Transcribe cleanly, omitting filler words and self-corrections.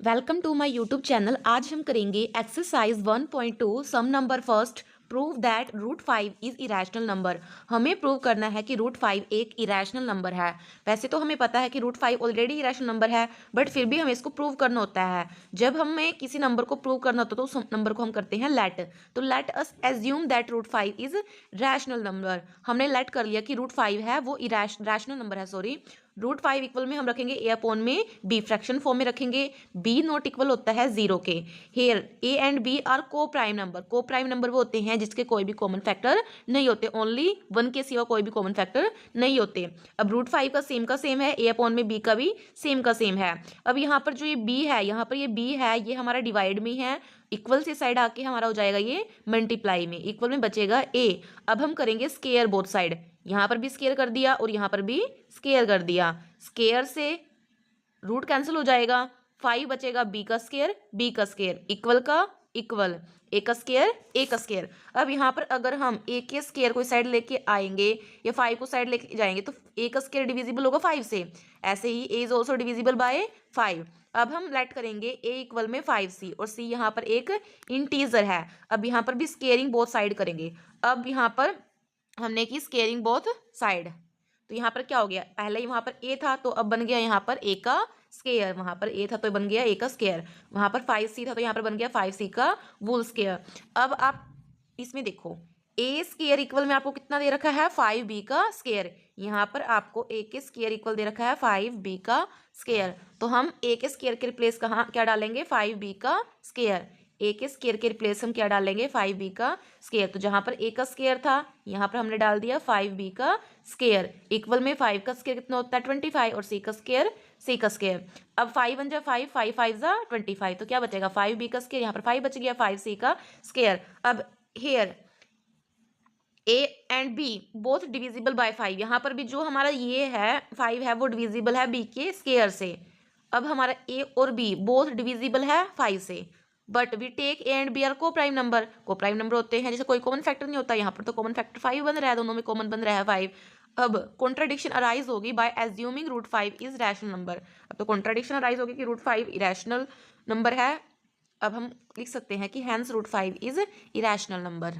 Welcome to my YouTube channel. आज हम करेंगे exercise 1.2 sum number first. Prove that root 5 is irrational number. हमें prove करना है कि रूट 5 एक इरेशनल नंबर है। वैसे तो हमें पता है कि रूट 5 ऑलरेडी इरेशनल नंबर है, बट फिर भी हमें इसको प्रूव करना होता है। जब हमें किसी नंबर को प्रूव करना होता है तो उस नंबर को हम करते हैं लेट। तो let us assume that root 5 is rational number. हमने लेट कर लिया कि रूट 5 है वो रैशनल नंबर है। सॉरी, रूट 5 इक्वल में हम रखेंगे ए अपॉन में बी, फ्रैक्शन फॉर्म में रखेंगे। बी नॉट इक्वल होता है जीरो के। Here a and b are coprime number. Coprime number वो होते हैं जिसके कोई भी कॉमन फैक्टर नहीं होते, ओनली वन के सिवा कोई भी कॉमन फैक्टर नहीं होते। अब रूट 5 का सेम है, ए अपॉन में बी का भी सेम का सेम है। अब यहाँ पर जो ये बी है, यहाँ पर ये बी है, ये हमारा डिवाइड में है। इक्वल से साइड आके हमारा हो जाएगा ये मल्टीप्लाई में, इक्वल में बचेगा ए। अब हम करेंगे स्केयर बोथ साइड। यहाँ पर भी स्केयर कर दिया और यहाँ पर भी स्केयर कर दिया। स्केयर से रूट कैंसिल हो जाएगा, 5 बचेगा बी का स्केयर, इक्वल का इक्वल, ए का स्केयर। अब यहाँ पर अगर हम ए के स्केयर को साइड लेके आएंगे या 5 को साइड लेके जाएंगे तो ए का स्केयर डिविजिबल होगा 5 से। ऐसे ही ए इज ऑल्सो डिविजिबल बाय 5। अब हम लेट करेंगे ए इक्वल में 5c, और c यहाँ पर एक इंटीजर है। अब यहाँ पर भी स्केयरिंग बोथ साइड करेंगे। अब यहाँ पर हमने की स्केयरिंग बोथ साइड, तो यहाँ पर क्या हो गया, पहले वहां पर ए था तो अब बन गया यहाँ पर ए का स्केयर। वहां पर ए था तो बन गया ए का स्केयर। वहां पर 5c था तो यहाँ पर बन गया 5c का वोल स्केयर। अब आप इसमें देखो, ए स्केयर इक्वल में आपको कितना दे रखा है, 5b का स्केयर। यहाँ पर आपको ए के स्केयर इक्वल दे रखा है 5b का स्केयर। तो हम ए के स्केयर के रिप्लेस कहाँ क्या डालेंगे, 5b का स्केयर। ए के स्केयर के रिप्लेस हम क्या डालेंगे, 5b का स्केयर। तो जहां पर ए का स्केयर था यहाँ पर हमने डाल दिया 5b का स्केयर। इक्वल में 5 का स्केयर कितना होता है 25, और c का स्केयर। अब 5 बन जाए 5, 5 5 जा 25, तो क्या बचेगा 5b का स्केयर, यहाँ पर 5 बच गया 5c का स्केयर। अब here a and b both divisible by 5। यहाँ पर भी जो हमारा ये है 5 है वो डिविजिबल है b के स्केयर से। अब हमारा ए और बी बोथ डिविजिबल है 5 से, but we take a and b are coprime number होते हैं, जैसे कोई कॉमन फैक्टर नहीं होता। यहाँ पर तो कॉमन फैक्टर 5 बन रहा है, दोनों में कॉमन बन रहा है 5। अब कॉन्ट्राडिक्शन अराइज होगी by assuming root 5 is rational number. अब तो कॉन्ट्राडिक्शन अराइज होगी कि रूट 5 इरेशनल नंबर है। अब हम लिख सकते हैं कि hence root 5 is irrational number.